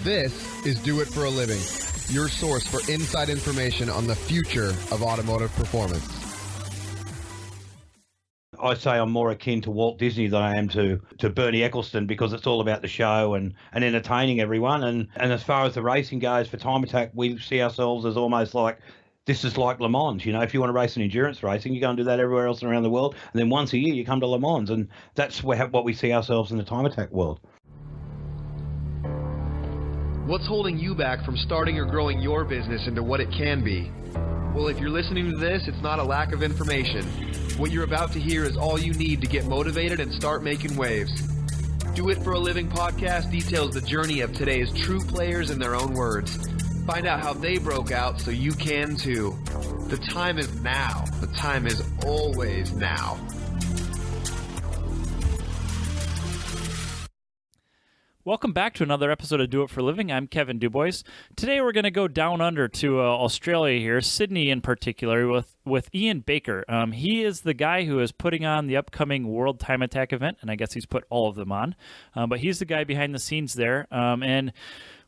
This is Do It for a Living, your source for inside information on the future of automotive performance. I say I'm more akin to Walt Disney than I am to Bernie Eccleston, because it's all about the show and entertaining everyone. And as far as the racing goes for Time Attack, we see ourselves as almost like, this is like Le Mans. You know, if you want to race in endurance racing, you go and do that everywhere else around the world. And then once a year, you come to Le Mans. And that's what we see ourselves in the Time Attack world. What's holding you back from starting or growing your business into what it can be? Well, if you're listening to this, it's not a lack of information. What you're about to hear is all you need to get motivated and start making waves. Do It for a Living podcast details the journey of today's true players in their own words. Find out how they broke out so you can too. The time is now. The time is always now. Welcome back to another episode of Do It for a Living. I'm Kevin Dubois. Today we're going to go down under to Australia here, Sydney in particular, with Ian Baker. He is the guy who is putting on the upcoming World Time Attack event, and I guess he's put all of them on. But he's the guy behind the scenes there. And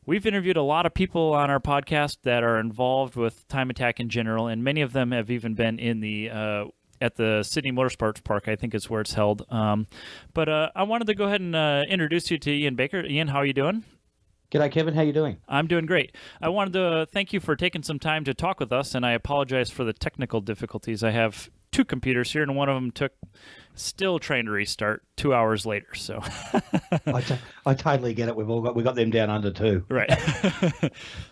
we've interviewed a lot of people on our podcast that are involved with Time Attack in general, and many of them have even been in the at the Sydney Motorsports Park, I think is where it's held. But I wanted to go ahead and introduce you to Ian Baker. Ian, how are you doing? G'day, Kevin. How you doing? I'm doing great. I wanted to thank you for taking some time to talk with us, and I apologize for the technical difficulties. I have two computers here, and one of them still trying to restart 2 hours later. So I totally get it. We got them down under too. Right.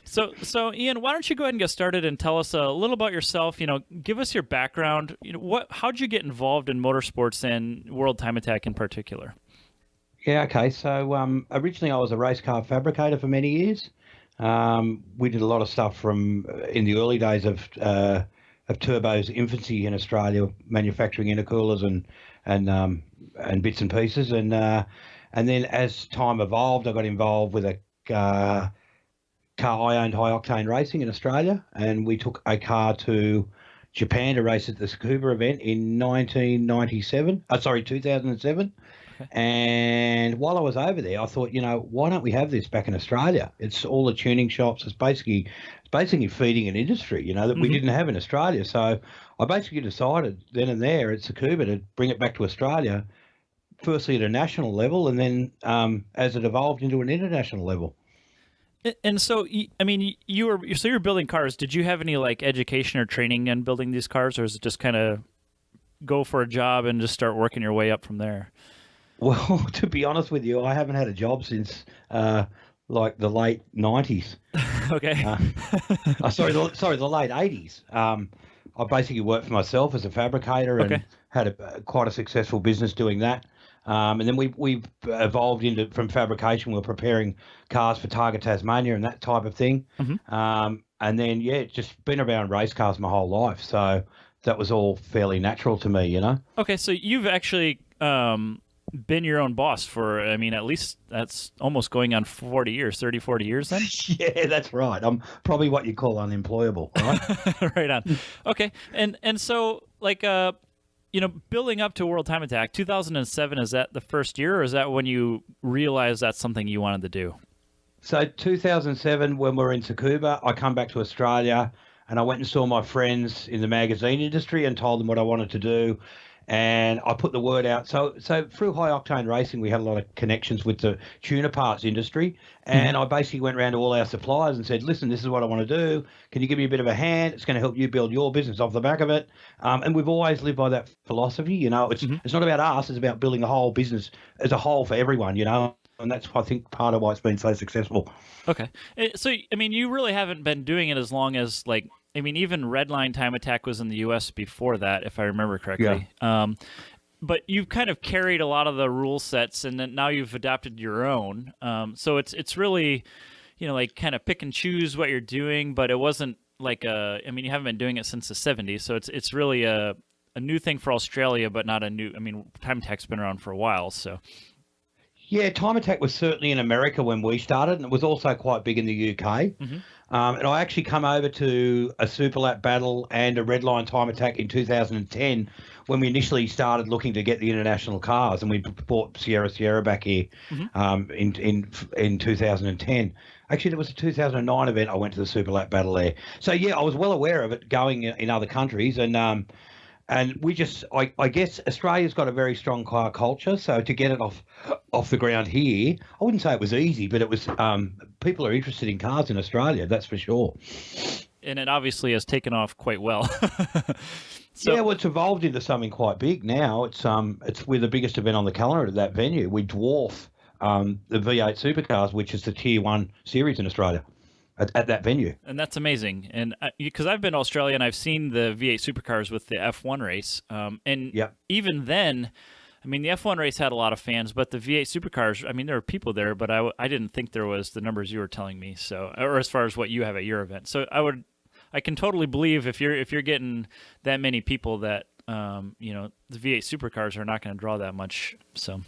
So Ian, why don't you go ahead and get started and tell us a little about yourself? You know, give us your background. You know, how'd you get involved in motorsports and World Time Attack in particular? Yeah. Okay. So originally I was a race car fabricator for many years. We did a lot of stuff from in the early days of Turbo's infancy in Australia, manufacturing intercoolers and bits and pieces, and then as time evolved, I got involved with a car. I owned High Octane Racing in Australia, and we took a car to Japan to race at the Tsukuba event in 2007. And while I was over there, I thought, you know, why don't we have this back in Australia? It's all the tuning shops. It's basically feeding an industry, you know, that we didn't have in Australia. So I basically decided then and there at Tsukuba to bring it back to Australia, firstly at a national level, and then as it evolved into an international level. And so, I mean, you're building cars. Did you have any like education or training in building these cars, or is it just kind of go for a job and just start working your way up from there? Well, to be honest with you, I haven't had a job since like the late 90s. Okay. The late 80s. I basically worked for myself as a fabricator and had quite a successful business doing that. And then we've evolved from fabrication. We're preparing cars for Targa Tasmania and that type of thing. And then, just been around race cars my whole life. So that was all fairly natural to me, you know? Okay, so you've actually been your own boss for, I mean, at least that's almost going on 40 years then? Yeah, that's right. I'm probably what you call unemployable, right? Right on. Okay, and so, like, you know, building up to World Time Attack, 2007, is that the first year, or is that when you realized that's something you wanted to do? So 2007, when we were in Tsukuba, I come back to Australia, and I went and saw my friends in the magazine industry and told them what I wanted to do. And I put the word out. So through High Octane Racing, we had a lot of connections with the tuner parts industry. And I basically went around to all our suppliers and said, listen, this is what I want to do. Can you give me a bit of a hand? It's going to help you build your business off the back of it. And we've always lived by that philosophy. You know, it's not about us. It's about building a whole business as a whole for everyone, you know. And that's, I think, part of why it's been so successful. Okay. So, I mean, you really haven't been doing it as long as, like, I mean, even Redline Time Attack was in the U.S. before that, if I remember correctly. Yeah. But you've kind of carried a lot of the rule sets, and then now you've adopted your own. So it's really, you know, like kind of pick and choose what you're doing, but it wasn't like I mean, you haven't been doing it since the 70s, so it's really a new thing for Australia, but not a new, I mean, Time Attack's been around for a while, so. Yeah, Time Attack was certainly in America when we started, and it was also quite big in the UK. And I actually come over to a Super Lap battle and a Red Line time attack in 2010 when we initially started looking to get the international cars, and we bought Sierra back here in 2010. Actually, there was a 2009 event. I went to the Super Lap battle there. So yeah, I was well aware of it going in other countries, and we just, I guess Australia's got a very strong car culture. So to get it off the ground here, I wouldn't say it was easy, but it was. People are interested in cars in Australia, that's for sure. And it obviously has taken off quite well. So, yeah, well, it's evolved into something quite big now. We're the biggest event on the calendar at that venue. We dwarf the V8 supercars, which is the Tier 1 series in Australia, at that venue. And that's amazing. And because I've been to Australia and I've seen the V8 supercars with the F1 race, and even then, I mean, the F1 race had a lot of fans, but the V8 supercars, I mean, there were people there, but I didn't think there was the numbers you were telling me. So, or as far as what you have at your event. So I can totally believe if you're getting that many people that the V8 supercars are not going to draw that much. So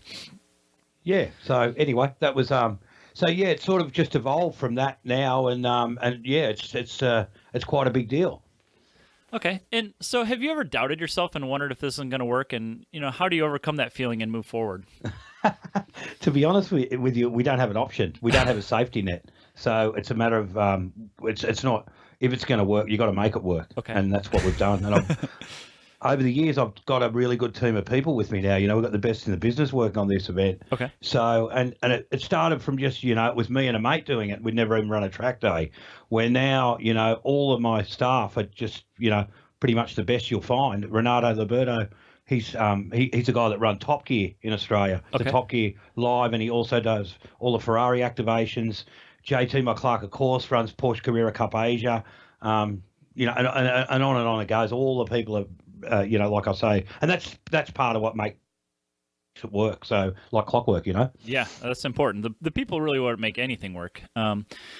yeah. So anyway, that was it's sort of just evolved from that now, and yeah, it's quite a big deal. Okay. And so have you ever doubted yourself and wondered if this isn't going to work, and how do you overcome that feeling and move forward? To be honest with you, we don't have an option. We don't have a safety net. So it's a matter of it's not. If it's going to work, you got to make it work. Okay. And that's what we've done. And over the years, I've got a really good team of people with me now. We've got the best in the business working on this event. Okay. So, and it started from just, it was me and a mate doing it. We'd never even run a track day. Where now, all of my staff are just, pretty much the best you'll find. Renato Liberto, he's a guy that runs Top Gear in Australia. Okay. The Top Gear Live, and he also does all the Ferrari activations. JT McClark, of course, runs Porsche Carrera Cup Asia, and on it goes. All the people are, like I say, and that's part of what makes it work. So like clockwork, Yeah, that's important. The people really want to make anything work.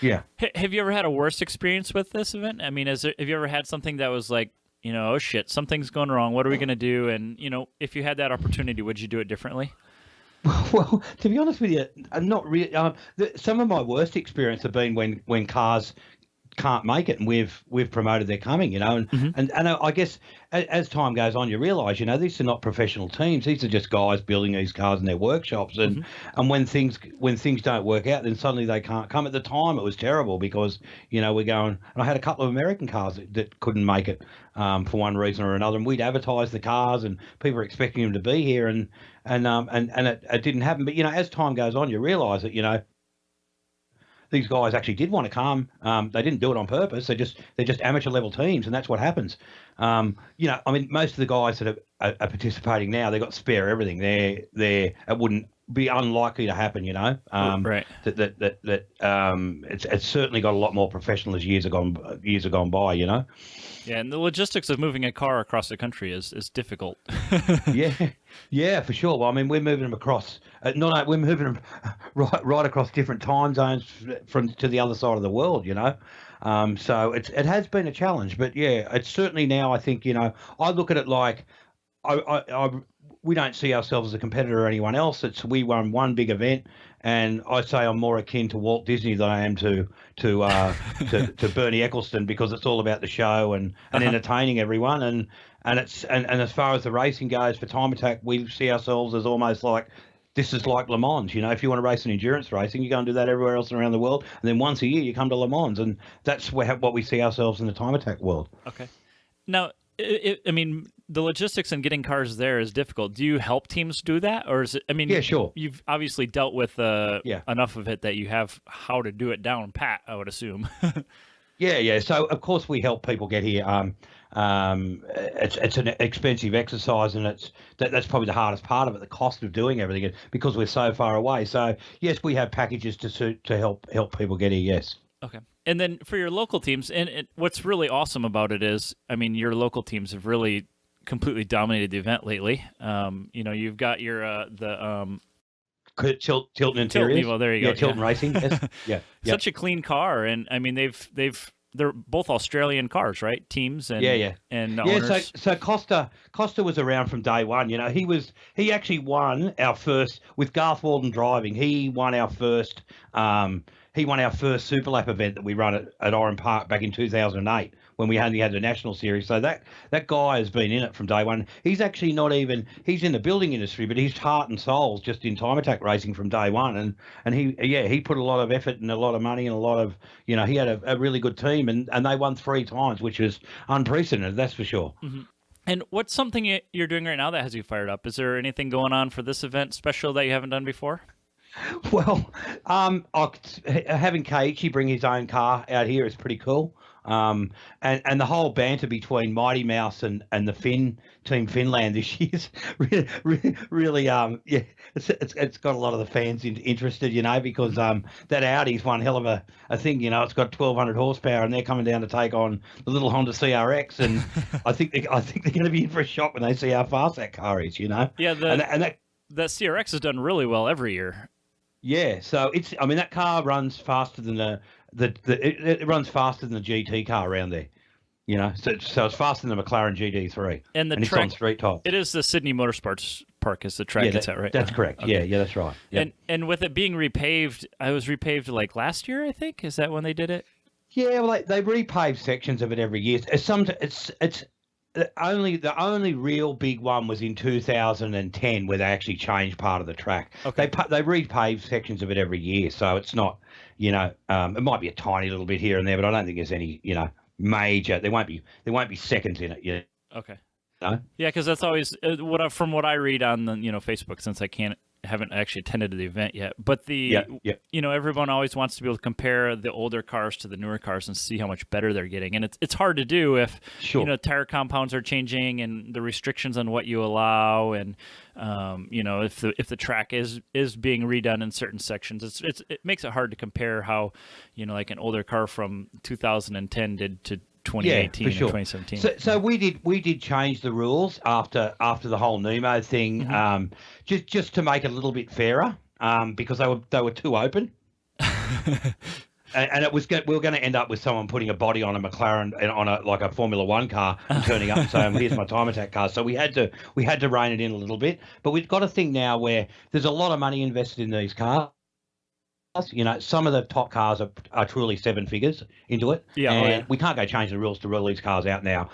Yeah. Have you ever had a worse experience with this event? I mean, have you ever had something that was like, oh shit, something's going wrong. What are we going to do? And if you had that opportunity, would you do it differently? Well, to be honest with you, I'm not really. Some of my worst experience have been when cars can't make it, and we've promoted their coming, and I guess as time goes on, you realise, these are not professional teams; these are just guys building these cars in their workshops, and when things don't work out, then suddenly they can't come. At the time, it was terrible because we're going, and I had a couple of American cars that couldn't make it for one reason or another, and we'd advertise the cars, and people were expecting them to be here, and it didn't happen. But as time goes on, you realise that these guys actually did want to come. They didn't do it on purpose. They're just amateur level teams, and that's what happens. I mean, most of the guys that are participating now, they've got spare everything. It wouldn't be unlikely to happen. Right. That it's certainly got a lot more professional as years have gone by. Yeah, and the logistics of moving a car across the country is difficult. Yeah, for sure. Well, I mean, we're moving them across. We're moving them right across different time zones to the other side of the world. So it has been a challenge, but yeah, it's certainly now. I think I look at it like we don't see ourselves as a competitor or anyone else. We run one big event, and I say I'm more akin to Walt Disney than I am to Bernie Eccleston, because it's all about the show and entertaining everyone. And as far as the racing goes for time attack, we see ourselves as almost like this is like Le Mans. If you want to race in endurance racing, you go and do that everywhere else around the world, and then once a year you come to Le Mans, and that's what we see ourselves in the time attack world. Okay. Now, I mean, the logistics and getting cars there is difficult. Do you help teams do that, or is it? I mean, yeah, sure. You've obviously dealt with enough of it that you have how to do it down pat, I would assume. Yeah. So of course we help people get here. It's an expensive exercise, and that's probably the hardest part of it, the cost of doing everything, because we're so far away. So yes, we have packages to help people get here. Yes. Okay. And then for your local teams, and what's really awesome about it is, I mean, your local teams have really completely dominated the event lately. You've got your Tilton Interiors. Well, there you go. Yeah, Tilton Racing. Yes. Yeah. Such a clean car, and I mean they're both Australian cars, right? Teams and and owners. So Costa was around from day one. He actually won our first with Garth Walden driving. He won our first. he won our first Super Lap event that we run at Oran Park back in 2008 when we only had the National Series. So that guy has been in it from day one. He's actually not even, he's in the building industry, but his heart and soul's just in time attack racing from day one. And he put a lot of effort and a lot of money and a lot of, he had a really good team, and they won 3 times, which is unprecedented, that's for sure. Mm-hmm. And what's something you're doing right now that has you fired up? Is there anything going on for this event special that you haven't done before? Well, having Keiichi bring his own car out here is pretty cool. And the whole banter between Mighty Mouse and the Team Finland this year's really it's got a lot of the fans interested, because that Audi's one hell of a thing, it's got 1,200 horsepower, and they're coming down to take on the little Honda CRX, and I think they're going to be in for a shock when they see how fast that car is, Yeah, that CRX has done really well every year. Yeah, so that car runs faster than it runs faster than the GT car around there, So it's faster than the McLaren GT3, and it's on street tyres. It is the Sydney Motorsports Park is the track it's at, right? That's correct. Okay. Yeah, that's right. Yep. And with it being repaved, it was repaved like last year, I think. Is that when they did it? Yeah, well, they repave sections of it every year. It's the only real big one was in 2010 where they actually changed part of the track. Okay. They repave sections of it every year, so it's not, it might be a tiny little bit here and there, but I don't think there's any, major. There won't be seconds in it. Yeah. Okay. No? Yeah, because that's always from what I read on the Facebook, since I haven't actually attended the event yet, but everyone always wants to be able to compare the older cars to the newer cars and see how much better they're getting, and it's hard to do if tire compounds are changing and the restrictions on what you allow, and if the track is being redone in certain sections, it makes it hard to compare how like an older car from 2010 did to 2018 and 2017. So we did change the rules after the whole Nemo thing, just to make it a little bit fairer, because they were too open. And we were going to end up with someone putting a body on a McLaren on a Formula One car and turning up and saying, "Here's my time attack car." So we had to rein it in a little bit. But we've got a thing now where there's a lot of money invested in these cars. Some of the top cars are truly 7 figures into it. Yeah, we can't go change the rules to roll these cars out now.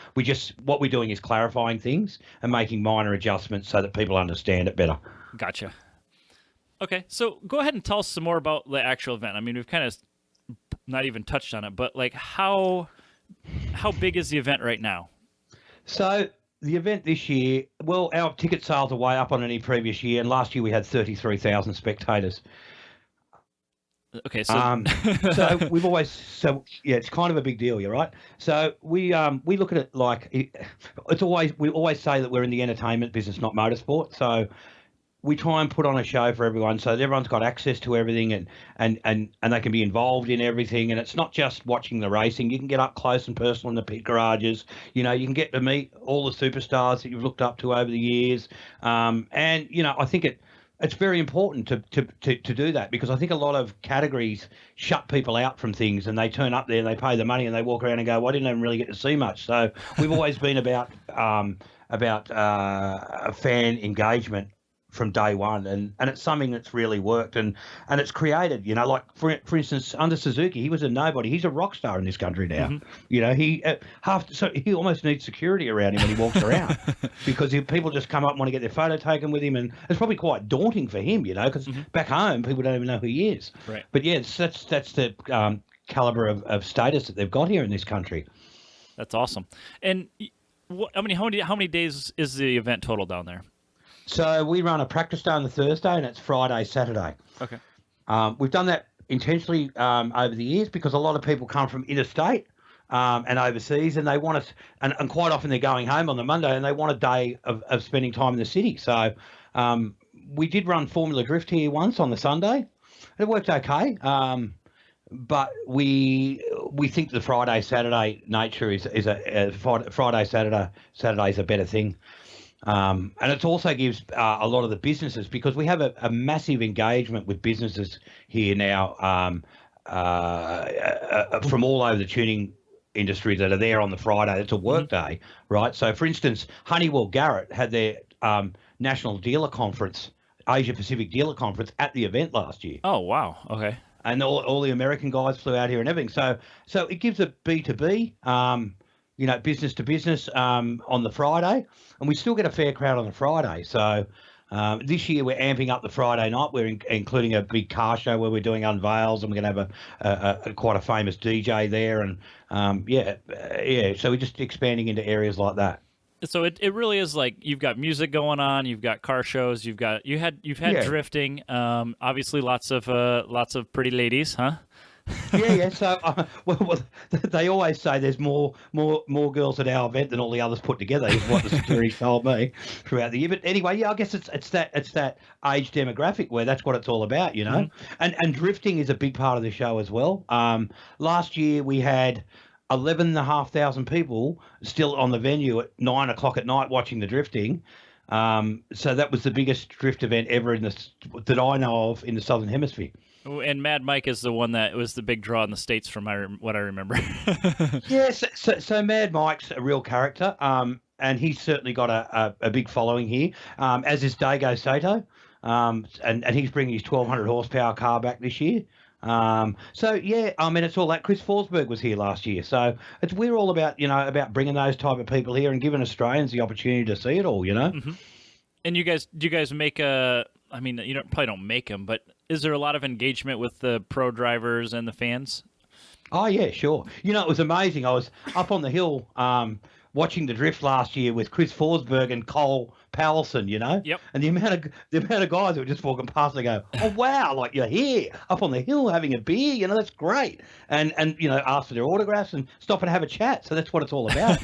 What we're doing is clarifying things and making minor adjustments so that people understand it better. Gotcha. Okay, so go ahead and tell us some more about the actual event. I mean, we've kind of not even touched on it, but like how big is the event right now? So the event this year, well, our ticket sales are way up on any previous year, and last year we had 33,000 spectators. Okay, so we've always it's kind of a big deal, you're right. So we look at it like we always say that we're in the entertainment business, not motorsport. So we try and put on a show for everyone, so that everyone's got access to everything, and they can be involved in everything. And it's not just watching the racing; you can get up close and personal in the pit garages. You can get to meet all the superstars that you've looked up to over the years. And I think it's very important to do that, because I think a lot of categories shut people out from things, and they turn up there and they pay the money and they walk around and go, well, I didn't even really get to see much. So we've always been about fan engagement from day one, and it's something that's really worked, and it's created, like for instance, under Suzuki, he was a nobody. He's a rock star in this country now. Mm-hmm. He almost needs security around him when he walks around, because people just come up and want to get their photo taken with him, and it's probably quite daunting for him, because back home people don't even know who he is. Right. But yes, that's the caliber of status that they've got here in this country. That's awesome. And how many days is the event total down there? So we run a practice day on the Thursday, and it's Friday, Saturday. Okay. We've done that intentionally over the years, because a lot of people come from interstate and overseas, and they want us, and quite often they're going home on the Monday, and they want a day of spending time in the city. So we did run Formula Drift here once on the Sunday. It worked okay. But we think the Friday, Saturday nature is a Friday, Saturday is a better thing. And it also gives a lot of the businesses, because we have a massive engagement with businesses here now from all over the tuning industry that are there on the Friday. It's a work day, right? So, for instance, Honeywell Garrett had their national dealer conference, Asia Pacific dealer conference, at the event last year. Oh, wow. Okay. and all the American guys flew out here and everything. So it gives a B2B, business to business on the Friday, and we still get a fair crowd on the Friday. So this year we're amping up the Friday night. We're including a big car show where we're doing unveils, and we're going to have a quite a famous DJ there, and So we're just expanding into areas like that. So it really is like you've got music going on, you've got car shows, you've had drifting, obviously lots of pretty ladies, huh? Yeah. So, well, they always say there's more girls at our event than all the others put together. Is what the security told me throughout the year. But anyway, yeah, I guess it's that age demographic where that's what it's all about, Mm-hmm. And drifting is a big part of the show as well. Last year we had 11,500 people still on the venue at 9 o'clock at night watching the drifting. So that was the biggest drift event ever that I know of in the Southern Hemisphere. And Mad Mike is the one that was the big draw in the States from what I remember. Yes, so Mad Mike's a real character, and he's certainly got a big following here, as is Dago Sato, and he's bringing his 1,200 horsepower car back this year. So yeah, I mean, it's all that. Chris Forsberg was here last year, so we're all about bringing those type of people here and giving Australians the opportunity to see it all, Mm-hmm. And do you guys make I mean, you probably don't make them, but is there a lot of engagement with the pro drivers and the fans? Oh yeah, sure. It was amazing. I was up on the hill watching the drift last year with Chris Forsberg and Cole Powelson, Yep. And the amount of guys that were just walking past, they go, "Oh wow, like you're here up on the hill having a beer, that's great." And ask for their autographs and stop and have a chat. So that's what it's all about,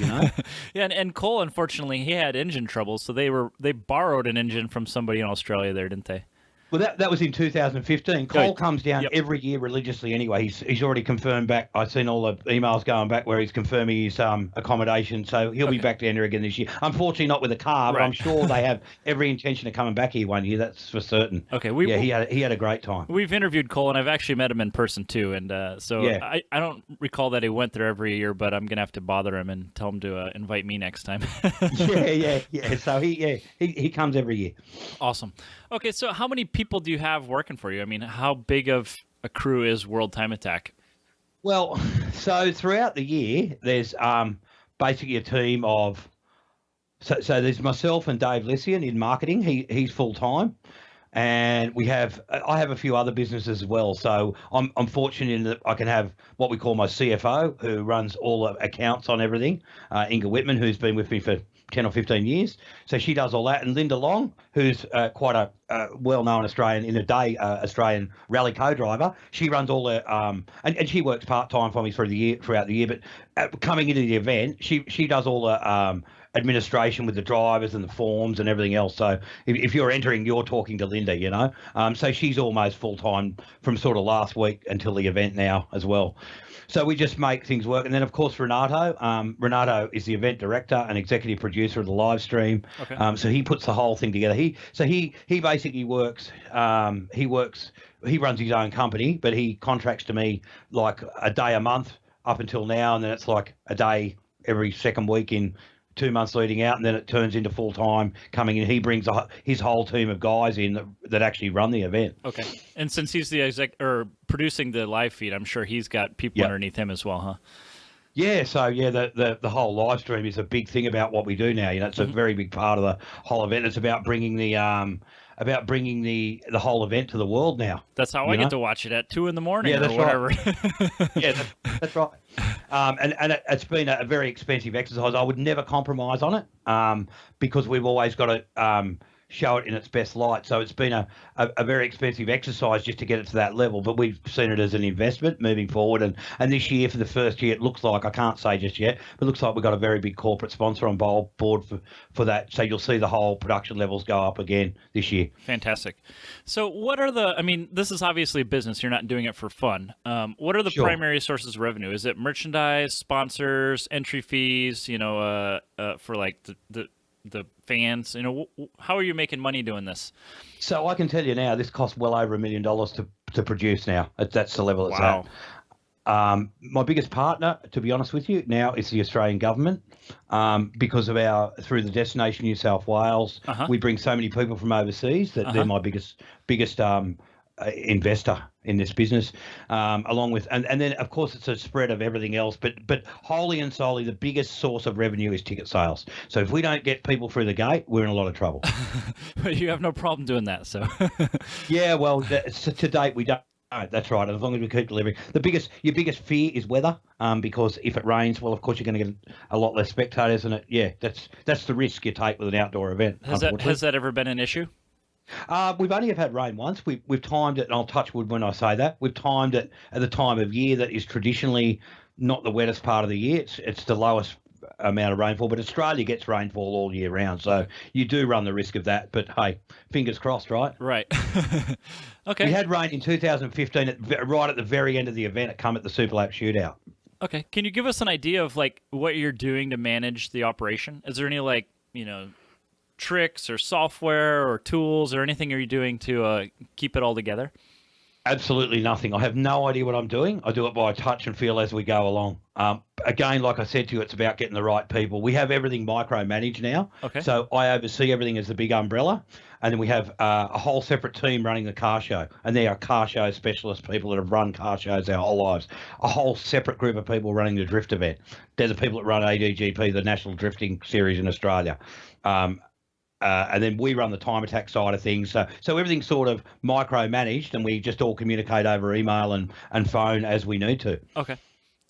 Yeah, and Cole, unfortunately, he had engine trouble, so they borrowed an engine from somebody in Australia there, didn't they? Well, that was in 2015. Cole comes down every year religiously anyway. He's already confirmed back. I've seen all the emails going back where he's confirming his accommodation. So he'll be back down here again this year. Unfortunately, not with a car, but I'm sure they have every intention of coming back here one year. That's for certain. Okay. He had a great time. We've interviewed Cole, and I've actually met him in person too. And I don't recall that he went there every year, but I'm going to have to bother him and tell him to invite me next time. Yeah. So he comes every year. Awesome. Okay, so how many people do you have working for you? I mean, how big of a crew is World Time Attack? Well, so throughout the year, there's basically a team of. So there's myself and Dave Lissian in marketing. He's full time, and I have a few other businesses as well. So I'm fortunate in that I can have what we call my CFO, who runs all the accounts on everything. Inga Whitman, who's been with me for 10 or 15 years. So she does all that. And Linda Long, who's quite a well-known Australian Australian rally co-driver. She runs all the and she works part-time for me throughout the year. But coming into the event, she does all the administration with the drivers and the forms and everything else. So if you're entering, you're talking to Linda, So she's almost full-time from sort of last week until the event now as well. So we just make things work. And then, of course, Renato. Renato is the event director and executive producer of the live stream. Okay. So he puts the whole thing together. He basically works. He runs his own company, but he contracts to me like a day a month up until now, and then it's like a day every second week in 2 months leading out, and then it turns into full time coming in. He brings his whole team of guys in that actually run the event. Okay, and since he's the producing the live feed, I'm sure he's got people underneath him as well, huh? Yeah, so the whole live stream is a big thing about what we do now. It's a very big part of the whole event. It's about bringing the whole event to the world now. That's how I get to watch it at 2 a.m. or whatever. Right. Yeah, that's right. And it's been a very expensive exercise. I would never compromise on it because we've always got to show it in its best light. So it's been a very expensive exercise just to get it to that level, but we've seen it as an investment moving forward. And this year, for the first year, it looks like, I can't say just yet, but it looks like we've got a very big corporate sponsor on board for that. So you'll see the whole production levels go up again this year. Fantastic. So what are this is obviously a business. You're not doing it for fun. What are the primary sources of revenue? Is it merchandise, sponsors, entry fees, for like the fans? How are you making money doing this? So I can tell you now, this costs well over $1 million to produce now. That's the level it's at. My biggest partner, to be honest with you, now is the Australian government, because of through the Destination New South Wales, we bring so many people from overseas that they're my biggest investor in this business, along with and then of course it's a spread of everything else, but wholly and solely the biggest source of revenue is ticket sales. So if we don't get people through the gate, we're in a lot of trouble. You have no problem doing that, so. Yeah, well, to date we don't. That's right. As long as we keep delivering, your biggest fear is weather, because if it rains, well, of course you're going to get a lot less spectators, and that's the risk you take with an outdoor event. Has that ever been an issue? We've only had rain once. We've timed it, and I'll touch wood when I say that. We've timed it at the time of year that is traditionally not the wettest part of the year. It's the lowest amount of rainfall, but Australia gets rainfall all year round, so you do run the risk of that. But hey, fingers crossed, right? Right. Okay. We had rain in 2015, right at the very end of the event. It come at the Super Lap shootout. Okay. Can you give us an idea of like what you're doing to manage the operation? Is there any tricks or software or tools or anything you're doing to keep it all together? Absolutely nothing. I have no idea what I'm doing. I do it by touch and feel as we go along. Again, like I said to you, it's about getting the right people. We have everything micromanaged now. Okay. So I oversee everything as the big umbrella. And then we have a whole separate team running the car show. And they are car show specialist people that have run car shows our whole lives. A whole separate group of people running the drift event. They're the people that run ADGP, the National Drifting Series in Australia. And then we run the time attack side of things. So everything's sort of micromanaged, and we just all communicate over email and phone as we need to. Okay.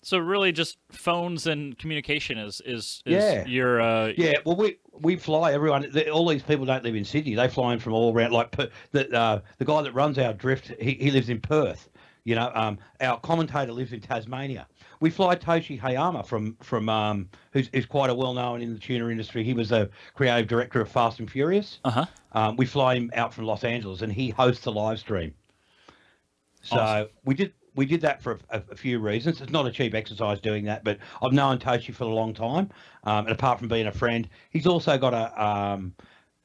So really just phones and communication is Yeah. your... Yeah, well, we fly everyone. All these people don't live in Sydney. They fly in from all around. Like the guy that runs our drift, he lives in Perth. Our commentator lives in Tasmania. We fly Toshi Hayama from who's quite a well-known in the tuner industry. He was the creative director of Fast and Furious. Uh-huh. We fly him out from Los Angeles, and he hosts a live stream. So Awesome. we did that for a few reasons. It's not a cheap exercise doing that, but I've known Toshi for a long time. And apart from being a friend, he's also got a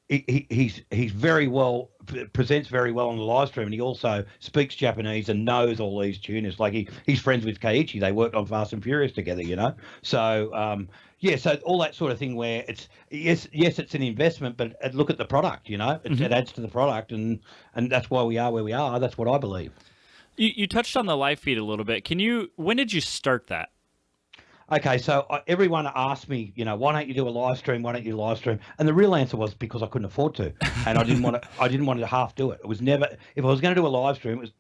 he's very well, presents very well on the live stream, and he also speaks Japanese and knows all these tuners. Like he's friends with Keiichi. They worked on Fast and Furious together, So so all that sort of thing where it's yes, it's an investment, but look at the product. It adds to the product, and that's why we are where we are. That's what I believe. You touched on the live feed a little bit. When did you start that? Okay, so everyone asked me, why don't you do a live stream? Why don't you live stream? And the real answer was because I couldn't afford to, and I didn't want to. I didn't want to half do it. It was never. If I was going to do a live stream, it was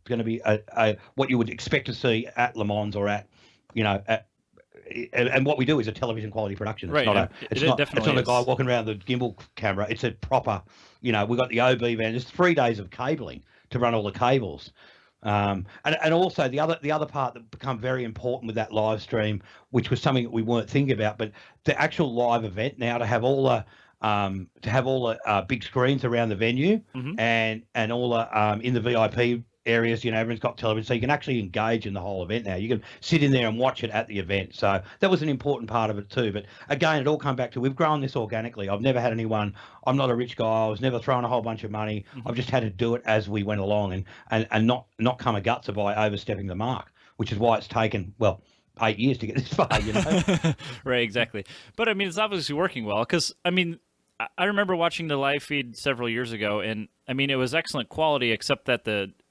going to be a what you would expect to see at Le Mans or at. And what we do is a television quality production. It's Right. It's not a guy walking around the gimbal camera. It's a proper. We got the OB van. There's 3 days of cabling to run all the cables. And also the other part that become very important with that live stream, which was something that we weren't thinking about, but the actual live event now to have all the big screens around the venue, and all the in the VIP areas, everyone's got television, so you can actually engage in the whole event now. You can sit in there and watch it at the event. So that was an important part of it too. But again, it all come back to we've grown this organically. I've never had anyone. I'm not a rich guy. I was never throwing a whole bunch of money. I've just had to do it as we went along, and not come a gutser by overstepping the mark, which is why it's taken 8 years to get this far. Right, exactly. But I mean, it's obviously working well because I remember watching the live feed several years ago, and I mean, it was excellent quality, except that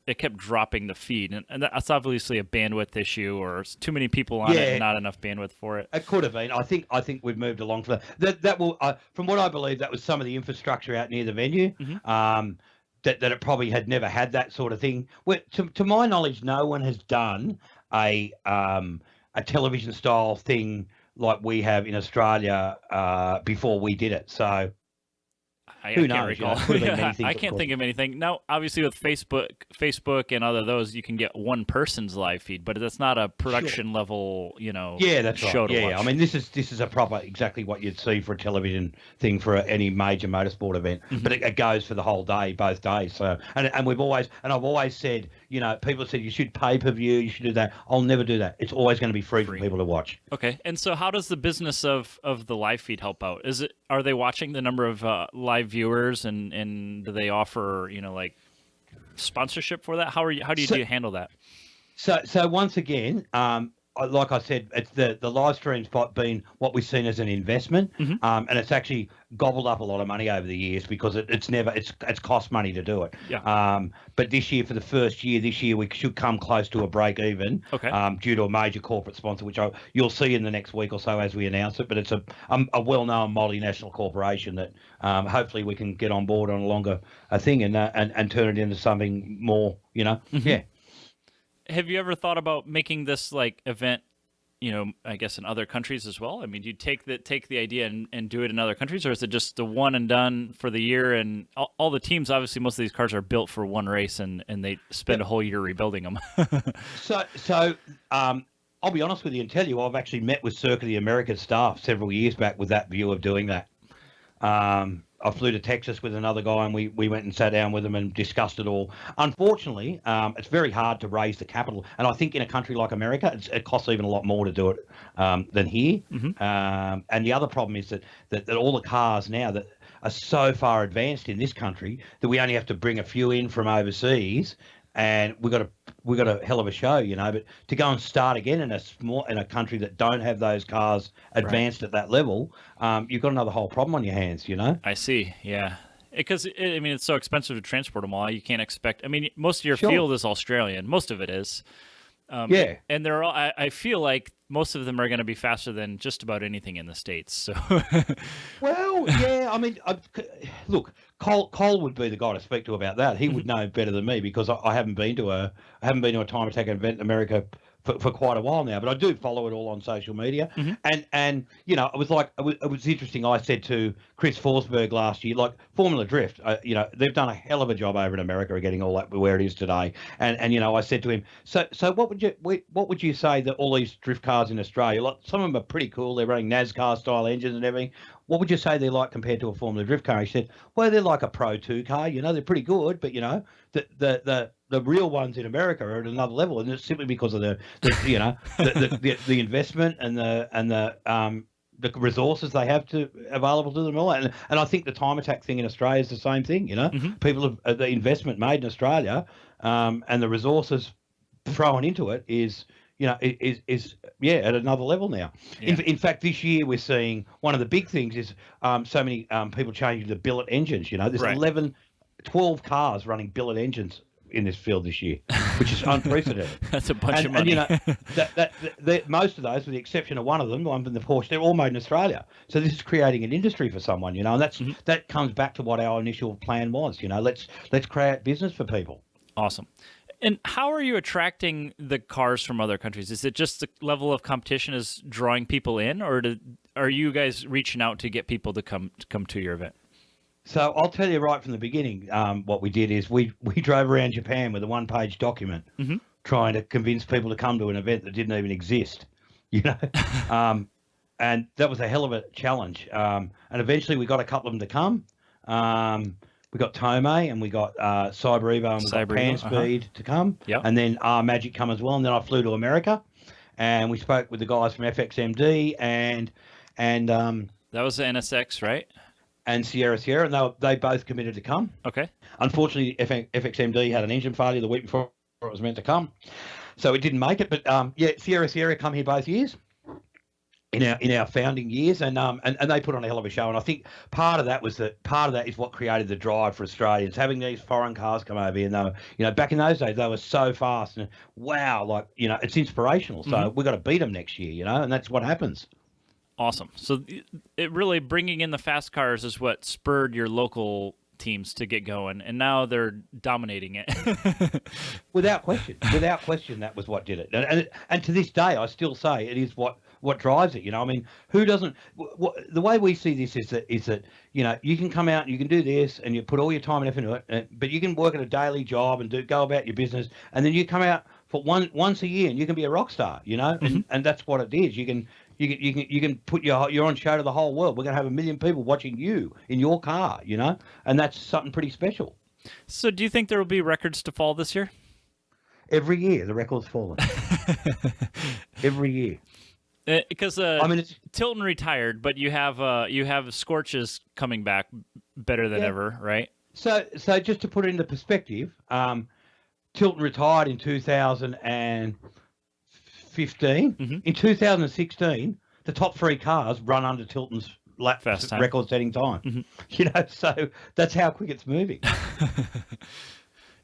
it kept dropping the feed, and that's obviously a bandwidth issue, or too many people on it and not enough bandwidth for it. It could have been. I think we've moved along for that. That will, from what I believe, that was some of the infrastructure out near the venue. That it probably had never had that sort of thing. To my knowledge, no one has done a television style thing like we have in Australia before we did it. So. Who knows? I can't think of anything. Now, obviously, with Facebook and other those, you can get one person's live feed, but that's not a production level, Yeah, that's show right. to watch. I mean, this is a proper exactly what you'd see for a television thing for any major motorsport event, but it goes for the whole day, both days. So, and I've always said, people said you should pay-per-view, you should do that. I'll never do that. It's always going to be free for people to watch. Okay, and so how does the business of the live feed help out? Are they watching the number of live viewers, and do they offer sponsorship for that? How do you handle that? So once again, like I said, it's the live stream's been what we've seen as an investment, and it's actually gobbled up a lot of money over the years because it's cost money to do it. Yeah. But this year, for the first year, we should come close to a break even. Okay. Due to a major corporate sponsor, which you'll see in the next week or so as we announce it. But it's a well-known multinational corporation that hopefully we can get on board on a longer thing and turn it into something more. Yeah. Have you ever thought about making this like event, I guess in other countries as well? I mean, do you take the idea and do it in other countries, or is it just the one and done for the year? And all the teams, obviously, most of these cars are built for one race, and they spend a whole year rebuilding them. So I'll be honest with you and tell you, I've actually met with Circuit of the Americas staff several years back with that view of doing that. I flew to Texas with another guy, and we went and sat down with them and discussed it all. Unfortunately, it's very hard to raise the capital, and I think in a country like America, it costs even a lot more to do it than here. And the other problem is that all the cars now that are so far advanced in this country that we only have to bring a few in from overseas, and we got a hell of a show, But to go and start again in a country that don't have those cars advanced at that level, you've got another whole problem on your hands, I see, yeah. Because it's so expensive to transport them all. You can't expect. Most of your field is Australian. Most of it is. Yeah. And they're all. I feel like most of them are going to be faster than just about anything in the States. So. Well, yeah. Look, Cole would be the guy to speak to about that. He would know better than me because I haven't been to a time attack event in America for quite a while now, but I do follow it all on social media. And it was interesting. I said to Chris Forsberg last year, like Formula Drift, they've done a hell of a job over in America of getting all that where it is today. And I said to him, so what would you say that all these drift cars in Australia, like some of them are pretty cool, they're running NASCAR style engines and everything. What would you say they're like compared to a Formula Drift car? He said, well, they're like a Pro 2 car, they're pretty good, but the real ones in America are at another level, and it's simply because of the investment and the resources they have available to them all. And I think the time attack thing in Australia is the same thing. People have the investment made in Australia, and the resources thrown into it is at another level now. Yeah. In fact, this year we're seeing one of the big things is so many people changing to billet engines. There's 12 cars running billet engines in this field this year, which is unprecedented. That's a bunch of money. And most of those, with the exception of one of them, the one from the Porsche, they're all made in Australia. So this is creating an industry for someone, and that comes back to what our initial plan was. Let's create business for people. Awesome. And how are you attracting the cars from other countries? Is it just the level of competition is drawing people in, or are you guys reaching out to get people to come to your event? So I'll tell you right from the beginning, what we did is we drove around Japan with a one-page document trying to convince people to come to an event that didn't even exist, and that was a hell of a challenge. And eventually we got a couple of them to come. We got Tomei and we got Cyber Evo and we got Pan Speed to come. Yep. And then Magic come as well. And then I flew to America and we spoke with the guys from FXMD and that was the NSX, right? And Sierra, and they both committed to come. Okay. Unfortunately, FXMD had an engine failure the week before it was meant to come, so it didn't make it. But Sierra come here both years in our founding years, and they put on a hell of a show. And I think part of that is what created the drive for Australians, having these foreign cars come over here. And they were, back in those days, they were so fast, and wow, it's inspirational. So we've got to beat them next year, and that's what happens. Awesome. So it really bringing in the fast cars is what spurred your local teams to get going, and now they're dominating it. Without question, that was what did it. And to this day, I still say it is what drives it. Who doesn't? The way we see this is that you can come out and you can do this and you put all your time and effort into it, but you can work at a daily job and go about your business, and then you come out for once a year and you can be a rock star. And that's what it is. You can put you're on show to the whole world. We're going to have 1 million people watching you in your car, and that's something pretty special. So do you think there will be records to fall this year? Every year, the record's falling. Every year. Because Tilton retired, but you have Scorches coming back better than ever, right? So just to put it into perspective, Tilton retired in 2015, 2015. In 2016, the top 3 cars run under Tilton's lap record-setting time. So that's how quick it's moving.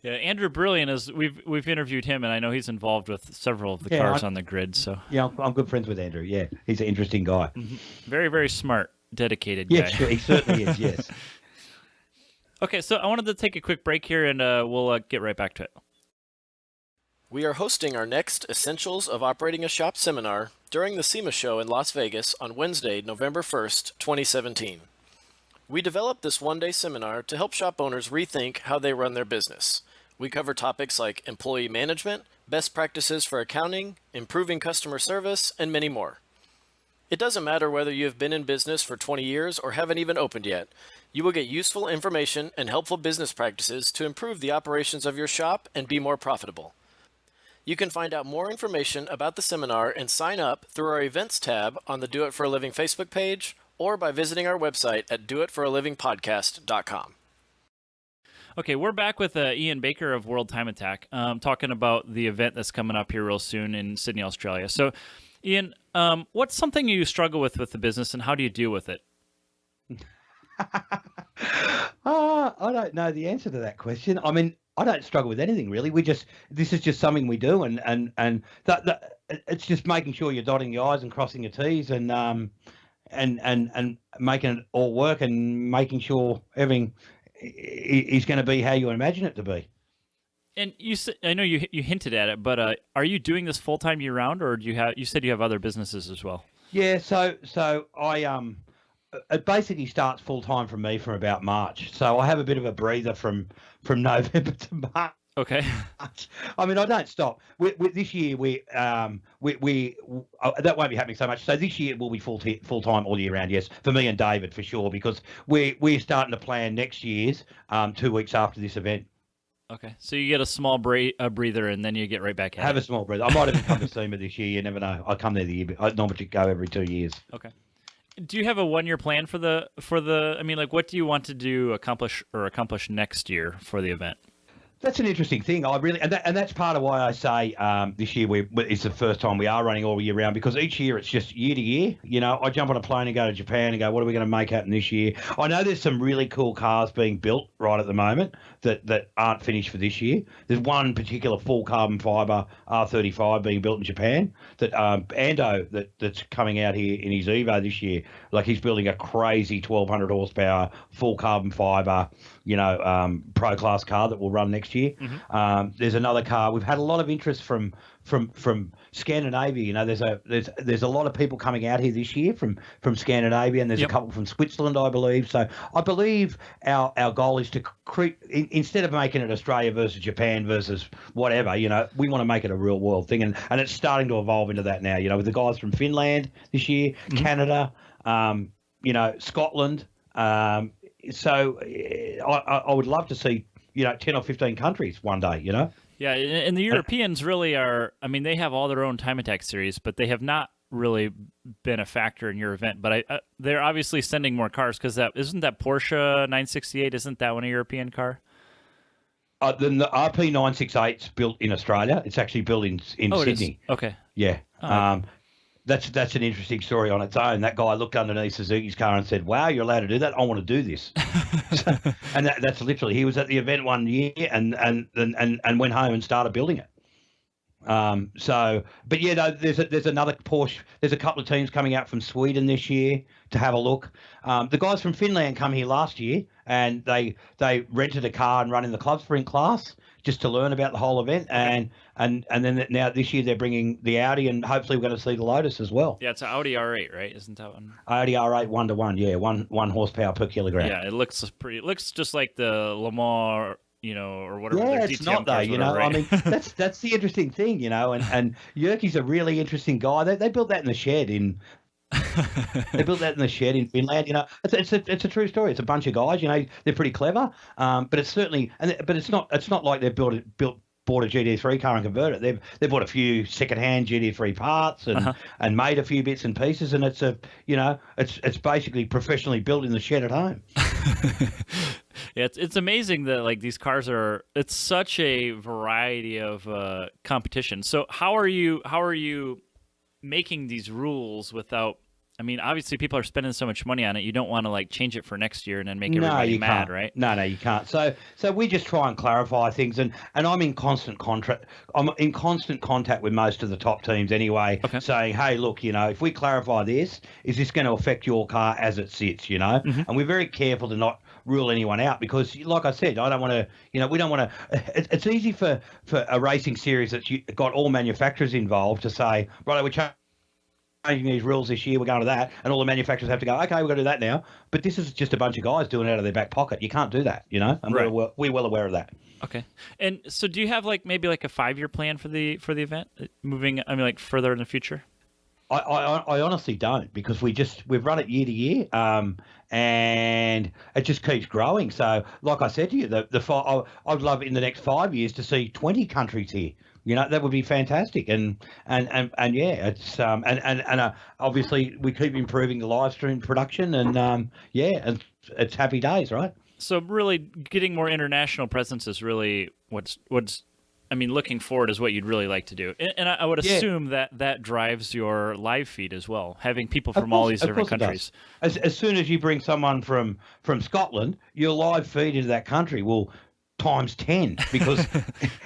Yeah, Andrew Brilliant is. We've interviewed him, and I know he's involved with several of the cars on the grid. So yeah, I'm good friends with Andrew. Yeah, he's an interesting guy. Very, very smart, dedicated guy. Yeah, sure, he certainly is. Yes. Okay, so I wanted to take a quick break here, and we'll get right back to it. We are hosting our next Essentials of Operating a Shop seminar during the SEMA show in Las Vegas on Wednesday, November 1st, 2017. We developed this one-day seminar to help shop owners rethink how they run their business. We cover topics like employee management, best practices for accounting, improving customer service, and many more. It doesn't matter whether you have been in business for 20 years or haven't even opened yet. You will get useful information and helpful business practices to improve the operations of your shop and be more profitable. You can find out more information about the seminar and sign up through our Events tab on the Do It For a Living Facebook page or by visiting our website at doitforalivingpodcast.com. Okay, we're back with Ian Baker of World Time Attack, talking about the event that's coming up here real soon in Sydney, Australia. So, Ian, what's something you struggle with the business, and how do you deal with it? I don't know the answer to that question. I mean, I don't struggle with anything really. This is just something we do, and that it's just making sure you're dotting your I's and crossing your T's, and making it all work, and making sure everything is going to be how you imagine it to be. And I know you hinted at it, but are you doing this full time year round, or you said you have other businesses as well? Yeah, so I it basically starts full time for me from about March. So I have a bit of a breather from November to March. Okay. I mean, I don't stop. This year that won't be happening so much. So this year will be full time all year round. Yes, for me and David for sure, because we're starting to plan next year's 2 weeks after this event. Okay, so you get a small breather, and then you get right back at it. Have a small breather. I might even come to SEMA this year. You never know. I come there the year. I normally go every 2 years. Okay. Do you have a 1 year plan for the? I mean, like, what do you want to accomplish next year for the event? That's an interesting thing. And that's part of why I say this year it's the first time we are running all year round, because each year it's just year to year. You know, I jump on a plane and go to Japan and go, what are we going to make happen this year? I know there's some really cool cars being built right at the moment that aren't finished for this year. There's one particular full carbon fiber R35 being built in Japan that Ando that's coming out here in his Evo this year. Like, he's building a crazy 1,200 horsepower full carbon fiber, pro class car that will run next year. Mm-hmm. There's another car. We've had a lot of interest from Scandinavia. You know, there's a lot of people coming out here this year from Scandinavia, and there's a couple from Switzerland, I believe. So I believe our goal is to instead of making it Australia versus Japan versus whatever, we want to make it a real world thing, and it's starting to evolve into that now. With the guys from Finland this year, mm-hmm. Canada, Scotland. So I would love to see 10 or 15 countries one day. Yeah, and the Europeans really are. I mean, they have all their own Time Attack series, but they have not really been a factor in your event. But they're obviously sending more cars, because isn't that Porsche 968? Isn't that one a European car? Then the RP 968's built in Australia. It's actually built in Sydney. Okay. Yeah. Oh. That's an interesting story on its own. That guy looked underneath Suzuki's car and said, "Wow, you're allowed to do that? I want to do this." And that's literally, he was at the event one year and went home and started building it. But yeah, there's another Porsche. There's a couple of teams coming out from Sweden this year to have a look. The guys from Finland come here last year, and they rented a car and run in the club sprint class just to learn about the whole event. And then now this year they're bringing the Audi, and hopefully we're going to see the Lotus as well. Yeah, it's an Audi R8, right? Isn't that one? Audi R8 1-to-1, yeah, one horsepower per kilogram. Yeah, it looks just like the Le Mans, or whatever. Yeah, it's DTM not though, right? I mean, that's the interesting thing, and Jyrki's a really interesting guy. They built that in the shed in. They built that in the shed in Finland. It's a true story. It's a bunch of guys. They're pretty clever. But it's certainly, but it's not like they've bought a GT3 car and converted it. They've bought a few secondhand GT3 parts and made a few bits and pieces, and it's basically professionally built in the shed at home. Yeah, it's amazing that these cars it's such a variety of competition. So how are you making these rules without. I mean, obviously, people are spending so much money on it. You don't want to like change it for next year and then make everybody mad, can't. right? No, you can't. So we just try and clarify things, and I'm in constant contact with most of the top teams anyway, saying, hey, look, if we clarify this, is this going to affect your car as it sits, And we're very careful to not rule anyone out because, like I said, I don't want to, we don't want to. It's easy for a racing series that's got all manufacturers involved to say, right, we're changing these rules this year, we're going to that, and all the manufacturers have to go, okay, we're going to do that now. But this is just a bunch of guys doing it out of their back pocket. You can't do that, and we're well aware of that. Okay. And so do you have maybe a 5-year plan for the event moving, further in the future? I honestly don't, because we've run it year to year, and it just keeps growing. So, like I said to you, I'd love in the next 5 years to see 20 countries here. That would be fantastic, and yeah, it's and obviously we keep improving the live stream production, and it's happy days, right? So really, getting more international presence is really what's looking forward is what you'd really like to do, and I would assume that drives your live feed as well, having people from all these different countries. As soon as you bring someone from Scotland, your live feed into that country will times 10, because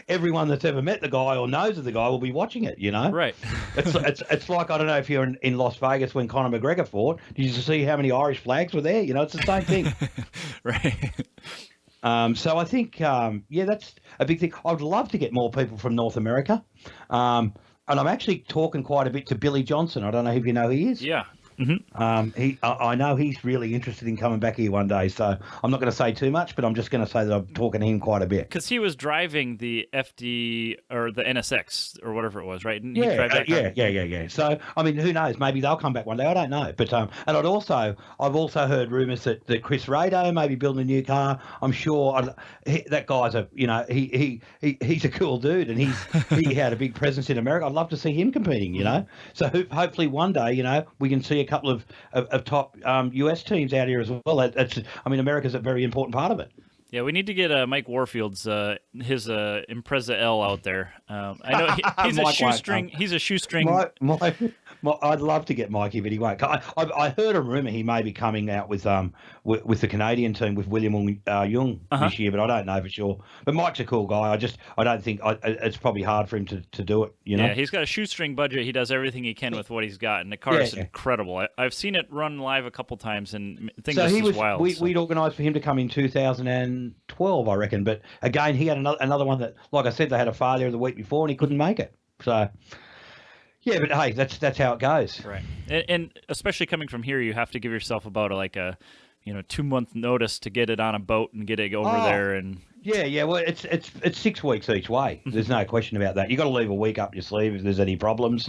everyone that's ever met the guy or knows of the guy will be watching it, Right. It's like, I don't know if you're in Las Vegas when Conor McGregor fought. Did you see how many Irish flags were there? It's the same thing. Right. So I think, that's a big thing. I'd love to get more people from North America. And I'm actually talking quite a bit to Billy Johnson. I don't know if you know who he is. Yeah. I know he's really interested in coming back here one day, so I'm not going to say too much, but I'm just going to say that I'm talking to him quite a bit. Because he was driving the FD or the NSX or whatever it was, right? Yeah. So, who knows? Maybe they'll come back one day. I don't know. But and I've also heard rumours that Chris Rado may be building a new car. I'm sure that guy's he's a cool dude, and he had a big presence in America. I'd love to see him competing. So hopefully one day, we can see a couple of top US teams out here as well. America's a very important part of it. Yeah, we need to get Mike Warfield's his Impreza L out there. I know he's a shoestring. He's a shoestring. I'd love to get Mikey, but he won't. I heard a rumor he may be coming out with the Canadian team with William Young this year, but I don't know for sure. But Mike's a cool guy. I don't think it's probably hard for him to do it. Yeah, he's got a shoestring budget. He does everything he can with what he's got, and the car is incredible. I've seen it run live a couple times, and I think this is wild. We'd organised for him to come in 2012, I reckon. But again, he had another one that, like I said, they had a failure the week before, and he couldn't make it. So. Yeah, but hey, that's how it goes. Right, and especially coming from here, you have to give yourself about a 2-month notice to get it on a boat and get it over there. And yeah, well, it's 6 weeks each way. There's no question about that. You got to leave a week up your sleeve if there's any problems.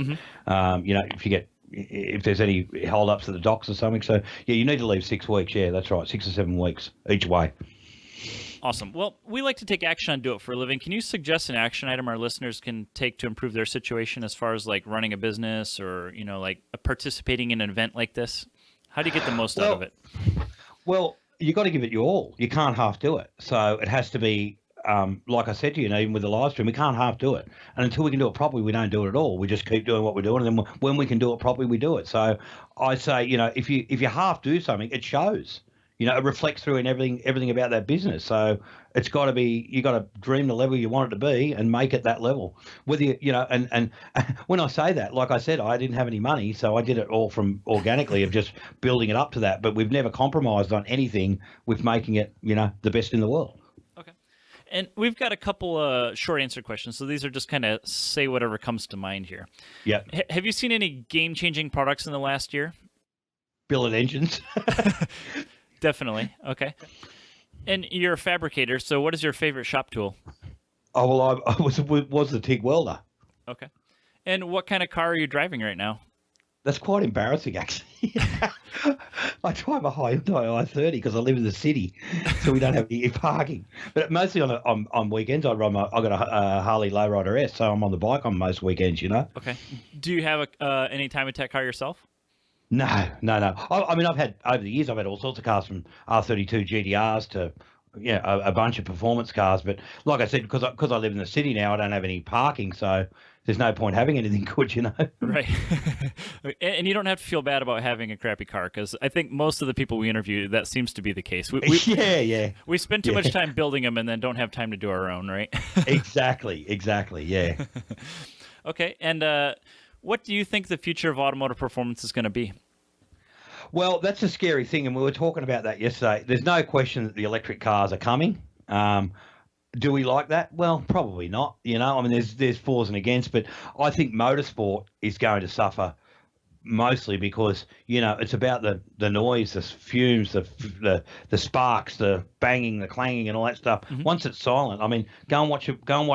If there's any hold-ups at the docks or something. So yeah, you need to leave 6 weeks. Yeah, that's right, 6 or 7 weeks each way. Awesome. Well, we like to take action on Do It for a Living. Can you suggest an action item our listeners can take to improve their situation as far as running a business or, participating in an event like this? How do you get the most out of it? Well, you got to give it your all. You can't half do it. So it has to be, like I said to you, even with the live stream, we can't half do it. And until we can do it properly, we don't do it at all. We just keep doing what we're doing. And then when we can do it properly, we do it. So I say, if you half do something, it shows. It reflects through in everything about that business. So it's got to be, you got to dream the level you want it to be and make it that level. Whether and when I say that, like I said, I didn't have any money, so I did it all from organically of just building it up to that. But we've never compromised on anything with making it, the best in the world. Okay. And we've got a couple short answer questions. So these are just kind of say whatever comes to mind here. Yeah. Have you seen any game-changing products in the last year? Billet engines. Definitely. Okay. And you're a fabricator, so what is your favorite shop tool? Oh, well, I was the TIG welder. Okay. And what kind of car are you driving right now? That's quite embarrassing, actually. I drive a Hyundai i30 because I live in the city, so we don't have any parking. But mostly on weekends, I got a Harley Lowrider S, so I'm on the bike on most weekends, Okay. Do you have any time attack car yourself? No. I've had over the years. I've had all sorts of cars from R32 GTRs to, a bunch of performance cars. But like I said, because I live in the city now, I don't have any parking. So there's no point having anything good, you know. Right. And you don't have to feel bad about having a crappy car, because I think most of the people we interview, that seems to be the case. Yeah. We spend too much time building them and then don't have time to do our own, right? Exactly, yeah. Okay, and what do you think the future of automotive performance is going to be? Well, that's a scary thing, and we were talking about that yesterday. There's no question that the electric cars are coming. Do we like that? Well, probably not. You know, I mean, there's fors and against, but I think motorsport is going to suffer mostly because, you know, it's about the noise, the fumes, the sparks, the banging, the clanging, and all that stuff. Mm-hmm. Once it's silent, I mean, go and watch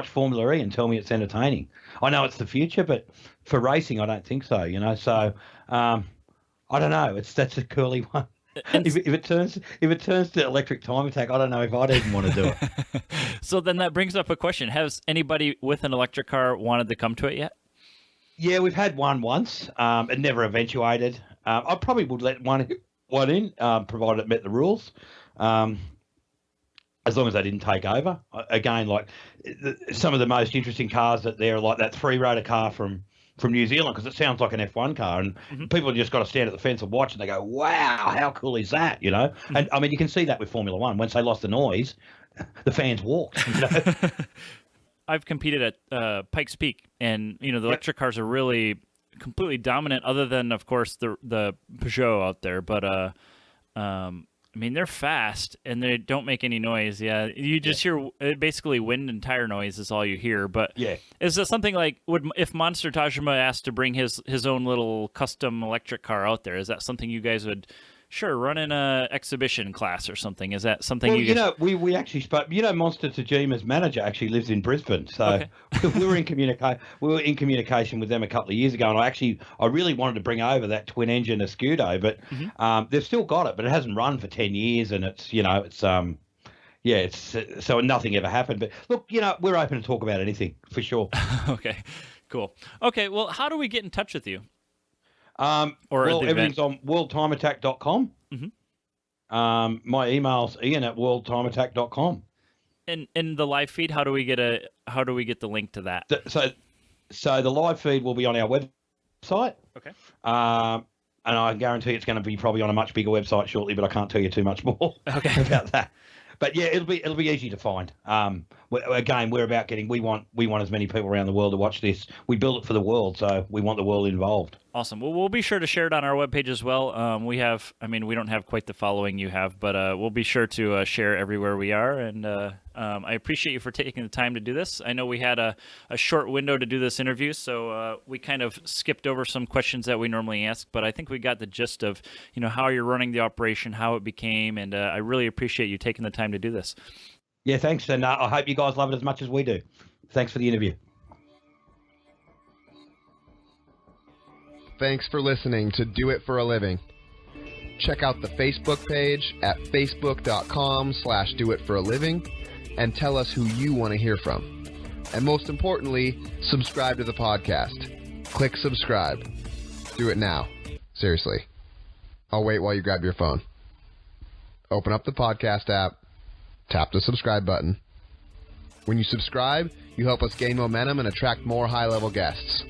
Formula E and tell me it's entertaining. I know it's the future, but for racing, I don't think so. You know, so I don't know. That's a curly one. If it turns to electric time attack, I don't know if I'd even want to do it. So then that brings up a question: has anybody with an electric car wanted to come to it yet? Yeah, we've had one once. It never eventuated. I probably would let one in, provided it met the rules. As long as they didn't take over. Again, like some of the most interesting cars that there are like that 3-rotor car from New Zealand, because it sounds like an F1 car, and people just got to stand at the fence and watch, and they go, wow, how cool is that, you know? Mm-hmm. And I mean, you can see that with Formula One. Once they lost the noise, the fans walked, you know? I've competed at Pikes Peak, and, you know, the electric cars are really completely dominant, other than, of course, the Peugeot out there, but I mean, they're fast, and they don't make any noise. Yeah, you just hear basically wind and tire noise is all you hear. But is that something like, if Monster Tajima asked to bring his own little custom electric car out there, is that something you guys would run in a exhibition class or something? Is that something you guys... know, we actually spoke, you know, Monster Tajima's manager actually lives in Brisbane, so we were in communication with them a couple of years ago, and I really wanted to bring over that twin engine Escudo, but they've still got it, but it hasn't run for 10 years, and it's, you know, it's so nothing ever happened. But look, you know, we're open to talk about anything for sure. Okay, cool. Okay, well, how do we get in touch with you? Everything's on worldtimeattack.com. Mm-hmm. My email's ian@worldtimeattack.com. And the live feed, how do we get the link to that? So the live feed will be on our website. Okay. And I guarantee it's going to be probably on a much bigger website shortly, but I can't tell you too much more about that. But yeah, it'll be easy to find. Again, we're about we want as many people around the world to watch this. We build it for the world, so we want the world involved. Awesome. Well, we'll be sure to share it on our webpage as well. We don't have quite the following you have, but we'll be sure to share everywhere we are. And I appreciate you for taking the time to do this. I know we had a short window to do this interview, so we kind of skipped over some questions that we normally ask, but I think we got the gist of, you know, how you're running the operation, how it became, and I really appreciate you taking the time to do this. Yeah, thanks, and I hope you guys love it as much as we do. Thanks for the interview. Thanks for listening to Do It for a Living. Check out the Facebook page at facebook.com/doitforaliving and tell us who you want to hear from. And most importantly, subscribe to the podcast. Click subscribe. Do it now. Seriously. I'll wait while you grab your phone. Open up the podcast app. Tap the subscribe button. When you subscribe, you help us gain momentum and attract more high-level guests.